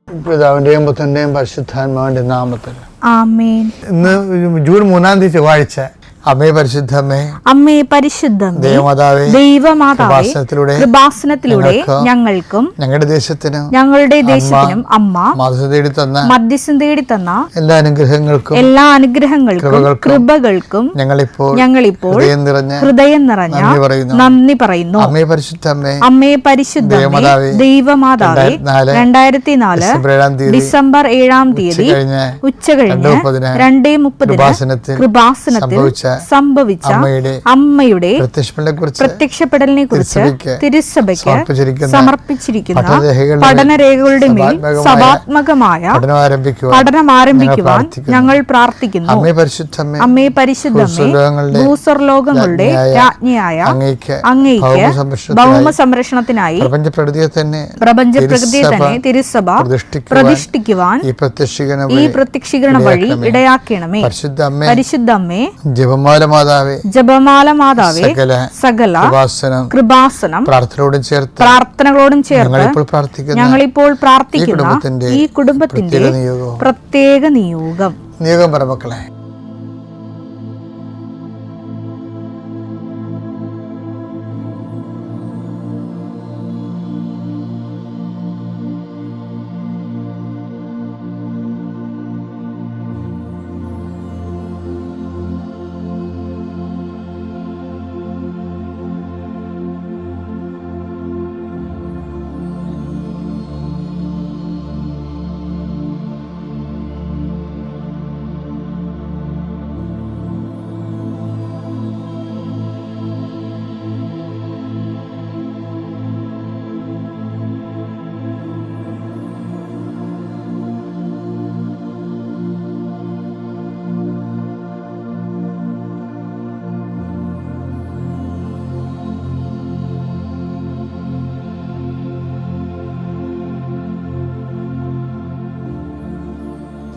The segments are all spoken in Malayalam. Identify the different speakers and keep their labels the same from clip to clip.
Speaker 1: പിതാവിന്റെയും പുത്രന്റെയും പരിശുദ്ധാത്മാവിന്റെ നാമത്തിൽ
Speaker 2: ആമേൻ.
Speaker 1: ഇന്ന് ജൂൺ 3 ചൊവ്വാഴ്ച. അമ്മേ പരിശുദ്ധമേ,
Speaker 2: അമ്മേ പരിശുദ്ധമേ, ദൈവമാതാവേ, കൃപാസനത്തിലൂടെ ഞങ്ങൾക്കും ഞങ്ങളുടെ ദേശത്തിനും അമ്മ മധ്യസ്ഥം തേടി തന്ന എല്ലാ അനുഗ്രഹങ്ങൾക്കും കൃപകൾക്കും ഞങ്ങളിപ്പോൾ ഹൃദയം നിറഞ്ഞ നന്ദി പറയുന്നു. അമ്മേ പരിശുദ്ധമേ, ദൈവമാതാവേ, 2004 ഡിസംബർ 7 ഉച്ചകഴിഞ്ഞ് 2:30 കൃപാസനത്തിൽ സംഭവിച്ച അമ്മയുടെ പ്രത്യക്ഷപ്പെടലിനെ കുറിച്ച് തിരുസഭയ്ക്ക് സമർപ്പിച്ചിരിക്കുന്ന പഠനരേഖകളുടെ മേൽ സഭാത്മകമായ പഠനം ആരംഭിക്കുവാൻ ഞങ്ങൾ പ്രാർത്ഥിക്കുന്നു. അമ്മേ പരിശുദ്ധമേ, ഭൂസ്വർലോകങ്ങളുടെ രാജ്ഞിയായ അങ്ങയ്ക്ക് ഭൗമ സംരക്ഷണത്തിനായി പ്രപഞ്ചപ്രകൃതിയെ തന്നെ തിരുസഭ പ്രതിഷ്ഠിക്കുവാൻ ഈ പ്രത്യക്ഷീകരണ വഴി ഇടയാക്കണമേ. പരിശുദ്ധമ്മേ, ജപമാല മാതാവേ, സകല കൃപാസനം പ്രാർത്ഥനകളോടും ചേർത്ത് ഞങ്ങളിപ്പോൾ പ്രാർത്ഥിക്കുന്ന ഈ കുടുംബത്തിന്റെ പ്രത്യേക നിയോഗം
Speaker 1: പറമക്കളെ.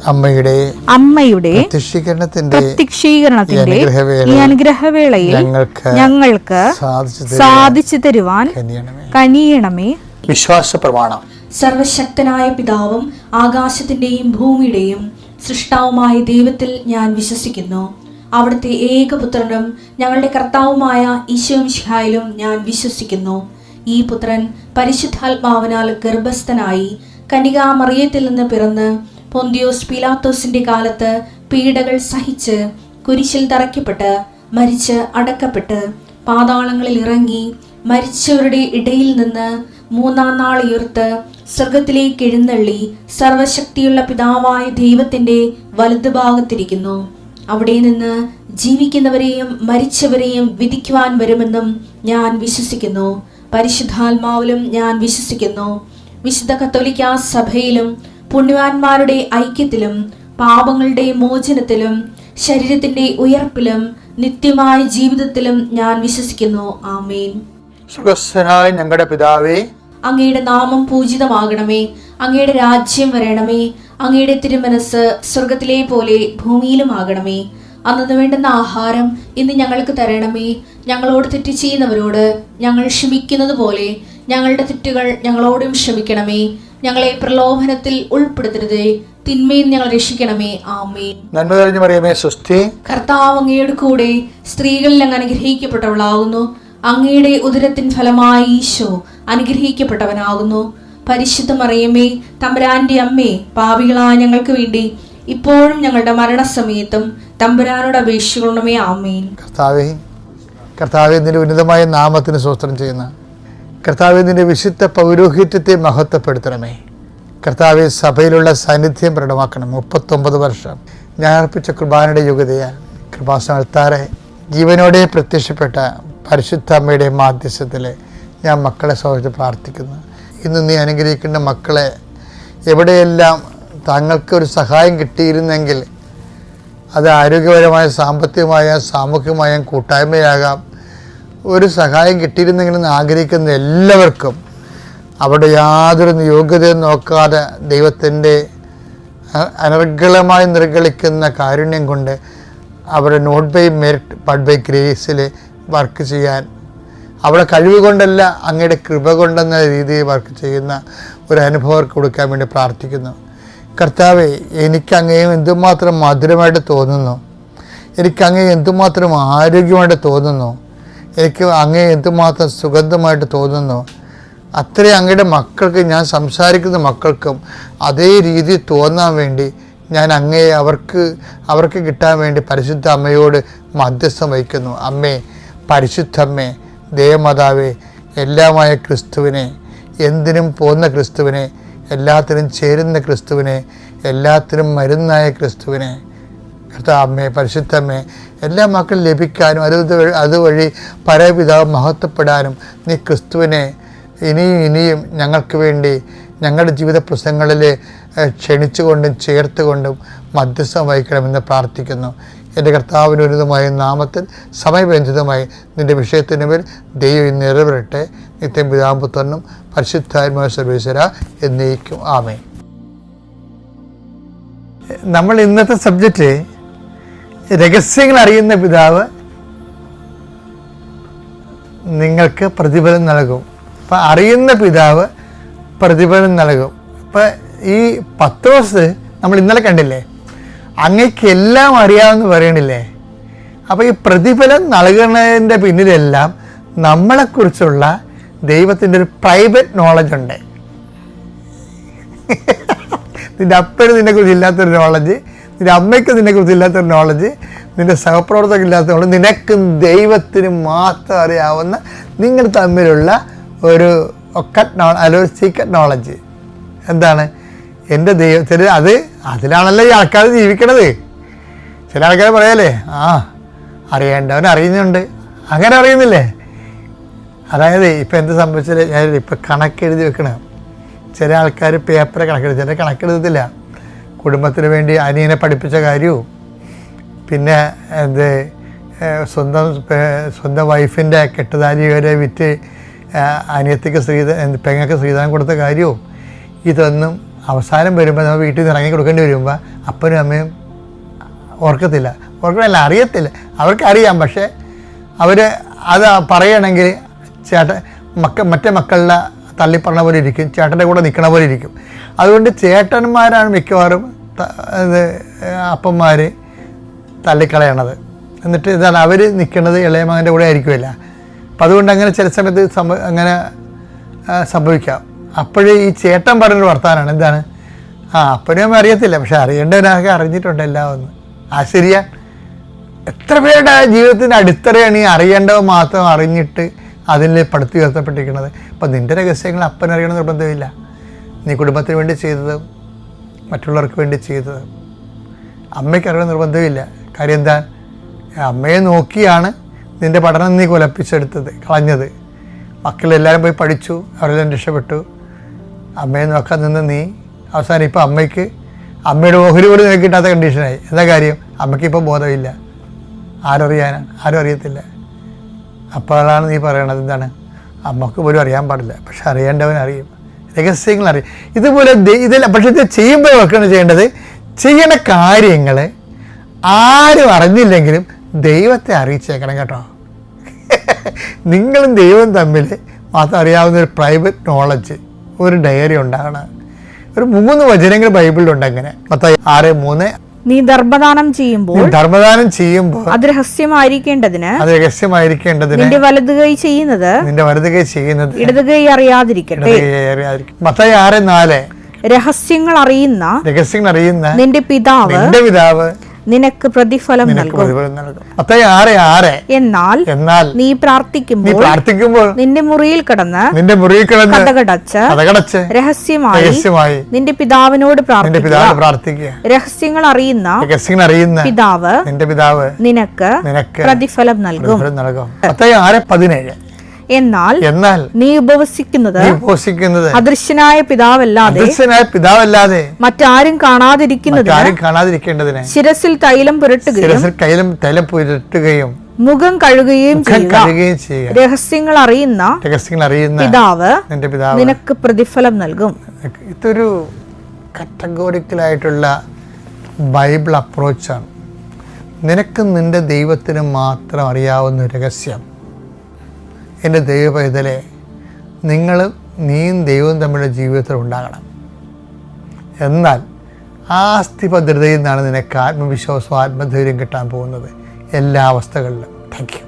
Speaker 1: അമ്മയുടെ പ്രത്യക്ഷീകരണത്തിന്റെ ഈ അനുഗ്രഹവേളയിൽ ഞങ്ങൾക്ക് സാധിച്ചു തരുവാൻ കനിയണമേ. വിശ്വാസ പ്രമാണം.
Speaker 3: സർവശക്തനായ പിതാവും ആകാശത്തിന്റെയും ഭൂമിയുടെയും സൃഷ്ടാവുമായ ദൈവത്തിൽ ഞാൻ വിശ്വസിക്കുന്നു. അവിടുത്തെ ഏകപുത്രനും ഞങ്ങളുടെ കർത്താവുമായ ഈശോ മിശിഹായിലും ഞാൻ വിശ്വസിക്കുന്നു. ഈ പുത്രൻ പരിശുദ്ധാത്മാവിനാൽ ഗർഭസ്ഥനായി കന്യകാമറിയത്തിൽ നിന്ന് പിറന്ന് പൊന്തിയോസ് പീലാത്തോസിന്റെ കാലത്ത് പീഡകൾ സഹിച്ച് കുരിശിൽ തറയ്ക്കപ്പെട്ട് മരിച്ച് അടക്കപ്പെട്ട് പാതാളങ്ങളിൽ ഇറങ്ങി മരിച്ചവരുടെ ഇടയിൽ നിന്ന് 3-ാം നാൾ ഉയർത്ത് സ്വർഗത്തിലേക്ക് എഴുന്നള്ളി സർവശക്തിയുള്ള പിതാവായ ദൈവത്തിന്റെ വലതുഭാഗത്തിരിക്കുന്നു. അവിടെ നിന്ന് ജീവിക്കുന്നവരെയും മരിച്ചവരെയും വിധിക്കുവാൻ വരുമെന്നും ഞാൻ വിശ്വസിക്കുന്നു. പരിശുദ്ധാത്മാവിലും ഞാൻ വിശ്വസിക്കുന്നു. വിശുദ്ധ കത്തോലിക്കാ സഭയിലും പുണ്യവാന്മാരുടെ ഐക്യത്തിലും പാപങ്ങളുടെ മോചനത്തിലും ശരീരത്തിന്റെ ഉയർപ്പിലും നിത്യമായ ജീവിതത്തിലും ഞാൻ വിശ്വസിക്കുന്നു. ആമേൻ.
Speaker 1: സ്വർഗ്ഗസ്ഥനായ ഞങ്ങളുടെ പിതാവേ,
Speaker 3: അങ്ങയുടെ നാമം പൂജിതമാകണമേ. അങ്ങയുടെ രാജ്യം വരണമേ. അങ്ങയുടെ തിരുമനസ് സ്വർഗത്തിലെ പോലെ ഭൂമിയിലും ആകണമേ. അന്നു വേണ്ടുന്ന ആഹാരം ഇന്ന് ഞങ്ങൾക്ക് തരണമേ. ഞങ്ങളോട് തെറ്റ് ചെയ്യുന്നവരോട് ഞങ്ങൾ ക്ഷമിക്കുന്നത് പോലെ ഞങ്ങളുടെ തെറ്റുകൾ ഞങ്ങളോടും ക്ഷമിക്കണമേ. ഞങ്ങളെ പ്രലോഭനത്തിൽ ഉൾപ്പെടുത്തരുതേ, തിന്മയിൽ ഞങ്ങൾ രക്ഷിക്കണമേ. ആമേൻ.
Speaker 1: നന്മ നിറഞ്ഞ മറിയമേ, സ്വസ്തി.
Speaker 3: കർത്താവ് അങ്ങയുടെ കൂടെ സ്ത്രീകളിൽ അങ്ങ് അനുഗ്രഹിക്കപ്പെട്ടവളാകുന്നു. അങ്ങയുടെ ഉദരത്തിൻ ഫലമായി ഈശോ അനുഗ്രഹിക്കപ്പെട്ടവനാകുന്നു. പരിശുദ്ധ മറിയമേ, തമ്പുരാന്റെ അമ്മേ, പാപികളായ ഞങ്ങൾക്ക് വേണ്ടി ഇപ്പോഴും ഞങ്ങളുടെ മരണസമയത്തും തമ്പുരാനോട് അപേക്ഷിക്കണമേ. ആമേൻ.
Speaker 1: കർത്താവേ, നിന്റെ ഉന്നതമായ നാമത്തിന് സ്തോത്രം ചെയ്യുന്ന കർത്താവേ, നിന്റെ വിശുദ്ധ പൗരോഹിത്യത്തെ മഹത്വപ്പെടുത്തണമേ. കർത്താവെ, സഭയിലുള്ള സാന്നിധ്യം പ്രകടമാക്കണം. 39 വർഷം ഞാൻ അർപ്പിച്ച കുർബാനയുടെ യോഗ്യതയാൽ കൃപാസനത്താറെ ജീവനോടെ പ്രത്യക്ഷപ്പെട്ട പരിശുദ്ധ അമ്മയുടെ മാധ്യസ്ഥത്തിൽ ഞാൻ മക്കളെ സൗഹൃദം പ്രാർത്ഥിക്കുന്നു. ഇന്ന് നീ അനുഗ്രഹിക്കുന്ന മക്കളെ എവിടെയെല്ലാം താങ്കൾക്കൊരു സഹായം കിട്ടിയിരുന്നെങ്കിൽ അത് ആരോഗ്യപരമായ, സാമ്പത്തികമായ, സാമൂഹികമായ കൂട്ടായ്മയാകാം, ഒരു സഹായം കിട്ടിയിരുന്നെങ്കിലെന്ന് ആഗ്രഹിക്കുന്ന എല്ലാവർക്കും അവിടെ യാതൊരു യോഗ്യതയും നോക്കാതെ ദൈവത്തിൻ്റെ അനർഗളമായി നിർഗളിക്കുന്ന കാരുണ്യം കൊണ്ട് അവരുടെ not by merit but by ഗ്രേസിൽ വർക്ക് ചെയ്യാൻ അവിടെ കഴിവ് കൊണ്ടല്ല, അങ്ങയുടെ കൃപ കൊണ്ടെന്ന രീതിയിൽ വർക്ക് ചെയ്യുന്ന ഒരു അനുഭവം കൊടുക്കാൻ വേണ്ടി പ്രാർത്ഥിക്കുന്നു. കർത്താവേ, എനിക്ക് അങ്ങയെ എന്തുമാത്രം മധുരമായിട്ട് തോന്നുന്നു, എനിക്ക് അങ്ങയെ എന്തുമാത്രം ആരോഗ്യമായിട്ട് തോന്നുന്നു, എനിക്ക് അങ്ങയെ എന്തുമാത്രം സുഗന്ധമായിട്ട് തോന്നുന്നു, അത്രയും അങ്ങയുടെ മക്കൾക്ക്, ഞാൻ സംസാരിക്കുന്ന മക്കൾക്കും അതേ രീതി തോന്നാൻ വേണ്ടി ഞാൻ അങ്ങയെ അവർക്ക് കിട്ടാൻ വേണ്ടി പരിശുദ്ധ അമ്മയോട് മധ്യസ്ഥം വഹിക്കുന്നു. അമ്മേ, പരിശുദ്ധമ്മേ, ദേവമാതാവേ, എല്ലാമായ ക്രിസ്തുവിനെ, എന്തിനും പോകുന്ന ക്രിസ്തുവിനെ, എല്ലാത്തിനും ചേരുന്ന ക്രിസ്തുവിനെ, എല്ലാത്തിനും മരുന്നായ ക്രിസ്തുവിനെ, അമ്മേ, പരിശുദ്ധമ്മേ, എല്ലാ മക്കളും ലഭിക്കാനും അതുവഴി പരപിതാവ് മഹത്വപ്പെടാനും നീ ക്രിസ്തുവിനെ ഇനിയും ഞങ്ങൾക്ക് വേണ്ടി ഞങ്ങളുടെ ജീവിത പ്രശ്നങ്ങളിൽ ക്ഷണിച്ചുകൊണ്ടും ചേർത്തുകൊണ്ടും മധ്യസ്ഥം വഹിക്കണമെന്ന് പ്രാർത്ഥിക്കുന്നു. എൻ്റെ കർത്താവിനുരിതമായ നാമത്തിൽ സമയബന്ധിതമായി നിൻ്റെ വിഷയത്തിന് മേൽ ദൈവം നിറവേറട്ടെ. നിത്യം പിതാപുത്രനും പരിശുദ്ധാത്മാവായ സർവേശ്വര എന്നേക്കും ആമേൻ. നമ്മൾ ഇന്നത്തെ സബ്ജക്റ്റ് രഹസ്യങ്ങൾ അറിയുന്ന പിതാവ് നിങ്ങൾക്ക് പ്രതിഫലം നൽകും. അപ്പം അറിയുന്ന പിതാവ് പ്രതിഫലം നൽകും. ഇപ്പം ഈ പത്രോസ് നമ്മൾ ഇന്നലെ കണ്ടില്ലേ, അങ്ങയ്ക്ക് എല്ലാം അറിയാമെന്ന് പറയണില്ലേ. അപ്പോൾ ഈ പ്രതിഫലം നൽകുന്നതിൻ്റെ പിന്നിലെല്ലാം നമ്മളെക്കുറിച്ചുള്ള ദൈവത്തിൻ്റെ ഒരു പ്രൈവറ്റ് നോളജ് ഉണ്ട്. നിൻ്റെ അപ്പന് നിന്നെക്കുറിച്ച് ഇല്ലാത്തൊരു നോളജ്, നിൻ്റെ അമ്മയ്ക്ക് നിന്നെക്കുറിച്ച് ഇല്ലാത്തൊരു നോളജ്, നിൻ്റെ സഹപ്രവർത്തകർക്ക് നോളജ്, നിനക്ക് ദൈവത്തിന് മാത്രം അറിയാവുന്ന നിങ്ങൾ തമ്മിലുള്ള ഒരു ഒരു സീക്രട്ട് നോളജ്. എന്താണ്? എൻ്റെ ദൈവത്തിന് അതിലാണല്ലോ ഈ ആൾക്കാർ ജീവിക്കണത്. ചില ആൾക്കാർ പറയാലേ, അറിയേണ്ടവൻ അറിയുന്നുണ്ട്, അങ്ങനെ അറിയുന്നില്ലേ. അതായത് ഇപ്പം എന്ത് സംഭവിച്ചാൽ ഞാൻ ഇപ്പം കണക്കെഴുതി വെക്കണം. ചില ആൾക്കാർ പേപ്പറെ കണക്കെഴുതി, ചില കണക്കെഴുതത്തില്ല. കുടുംബത്തിന് വേണ്ടി അനിയനെ പഠിപ്പിച്ച കാര്യവും, പിന്നെ സ്വന്തം വൈഫിൻ്റെ കെട്ടുതാലി വരെ വിറ്റ് അനിയത്തിക്ക് പെങ്ങൾക്ക് ശ്രീധനം കൊടുത്ത കാര്യവും, ഇതൊന്നും അവസാനം വരുമ്പോൾ നമ്മൾ വീട്ടിൽ നിന്ന് ഇറങ്ങി കൊടുക്കേണ്ടി വരുമ്പോൾ അപ്പനും അമ്മയും ഓർക്കണമല്ല, അറിയത്തില്ല. അവർക്കറിയാം, പക്ഷേ അവർ അത് പറയണമെങ്കിൽ മറ്റേ മക്കളുടെ തള്ളിപ്പറഞ്ഞ പോലെ ഇരിക്കും, ചേട്ടൻ്റെ കൂടെ നിൽക്കണ പോലെ ഇരിക്കും. അതുകൊണ്ട് ചേട്ടന്മാരാണ് മിക്കവാറും അപ്പന്മാർ തള്ളിക്കളയണത്. എന്നിട്ട് ഇതാണ് അവർ നിൽക്കുന്നത് ഇളയ മകൻ്റെ കൂടെ ആയിരിക്കുമല്ല. അപ്പം അതുകൊണ്ട് അങ്ങനെ ചില സമയത്ത് അങ്ങനെ സംഭവിക്കാം. അപ്പോഴേ ഈ ചേട്ടൻ പറഞ്ഞൊരു വർത്താനാണ്. എന്താണ്? അപ്പനും അറിയത്തില്ല, പക്ഷെ അറിയേണ്ടവനൊക്കെ അറിഞ്ഞിട്ടുണ്ട് എല്ലാം ഒന്ന്. ശരിയാ. എത്ര പേരുടെ ജീവിതത്തിൻ്റെ അടിത്തറയാണ് ഈ അറിയേണ്ടവ മാത്രം അറിഞ്ഞിട്ട് അതിൽ പടുത്തു ഉയർത്തപ്പെട്ടിരിക്കുന്നത്. അപ്പം നിൻ്റെ രഹസ്യങ്ങൾ അപ്പനറിയണം നിർബന്ധമില്ല. നീ കുടുംബത്തിന് വേണ്ടി ചെയ്തത്, മറ്റുള്ളവർക്ക് വേണ്ടി ചെയ്തത് അമ്മയ്ക്ക് അറിയണം നിർബന്ധമില്ല. കാര്യം എന്താ? അമ്മയെ നോക്കിയാണ് നിൻ്റെ പഠനം നീ കളഞ്ഞത്. മക്കളെല്ലാവരും പോയി പഠിച്ചു, അവരെല്ലാം രക്ഷപ്പെട്ടു. അമ്മയെ നോക്കാൻ നിന്ന് നീ അവസാനം ഇപ്പം അമ്മയുടെ ഓഹരി പോലും നിനക്ക് കിട്ടാത്ത കണ്ടീഷനായി. എന്താ കാര്യം? അമ്മയ്ക്കിപ്പോൾ ബോധമില്ല. ആരും അറിയത്തില്ല. അപ്പോഴാണ് നീ പറയണത് എന്താണ്? അമ്മക്ക് പോലും അറിയാൻ പാടില്ല, പക്ഷെ അറിയേണ്ടവൻ അറിയും, രഹസ്യങ്ങൾ അറിയും. ഇതുപോലെ പക്ഷെ ഇത് ചെയ്യുമ്പോൾ വെക്കണം ചെയ്യേണ്ടത്, ചെയ്യണ കാര്യങ്ങൾ ആരും അറിഞ്ഞില്ലെങ്കിലും ദൈവത്തെ അറിയിച്ചേക്കണം കേട്ടോ. നിങ്ങളും ദൈവം തമ്മിൽ മാത്രം അറിയാവുന്ന ഒരു പ്രൈവറ്റ് നോളജ്, ഒരു ഡയറി ഉണ്ടാകണം. ഒരു 3 വചനങ്ങൾ ബൈബിളിലുണ്ട് അങ്ങനെ. മത്തായി 6:3.
Speaker 2: നീ ധർമ്മദാനം ചെയ്യുമ്പോൾ
Speaker 1: അത്
Speaker 2: രഹസ്യമായിരിക്കേണ്ടതിന്
Speaker 1: നിന്റെ
Speaker 2: വലത് കൈ ചെയ്യുന്നത് ഇടത് കൈ അറിയാതിരിക്കട്ടെ.
Speaker 1: മത്തായി 6:4.
Speaker 2: രഹസ്യങ്ങൾ അറിയുന്ന നിന്റെ പിതാവ് നിനക്ക് പ്രതിഫലം നൽകും. എന്നാൽ നീ പ്രാർത്ഥിക്കുമ്പോൾ നിന്റെ മുറിയിൽ കിടന്ന് കതകടച്ച് രഹസ്യമായി നിന്റെ പിതാവിനോട് പ്രാർത്ഥിക്കുക. രഹസ്യങ്ങൾ അറിയുന്ന പിതാവ് നിനക്ക് പ്രതിഫലം നൽകും. എന്നാൽ നീ ഉപവസിക്കുന്നത് അദൃശ്യനായ പിതാവല്ലാതെ മറ്റാരും കാണാതിരിക്കുന്നതിന് ശിരസിൽ തൈലം പുരട്ടുകയും മുഖം കഴുകുകയും ചെയ്യുക. രഹസ്യങ്ങൾ അറിയുന്ന പിതാവ് നിനക്ക് പ്രതിഫലം നൽകും.
Speaker 1: ഇതൊരു കാറ്റഗോറിക്കലായിട്ടുള്ള ബൈബിൾ അപ്രോച്ചാണ്. നിനക്ക് നിന്റെ ദൈവത്തിന് മാത്രം അറിയാവുന്ന രഹസ്യം എൻ്റെ ദൈവ പൈതലെ, നീയും ദൈവവും തമ്മിലുള്ള ജീവിതത്തിൽ ഉണ്ടാകണം. എന്നാൽ ആ അസ്ഥിഭദ്രതയിൽ നിന്നാണ് നിനക്ക് ആത്മവിശ്വാസവും ആത്മധൈര്യം കിട്ടാൻ പോകുന്നത് എല്ലാ അവസ്ഥകളിലും. Thank you.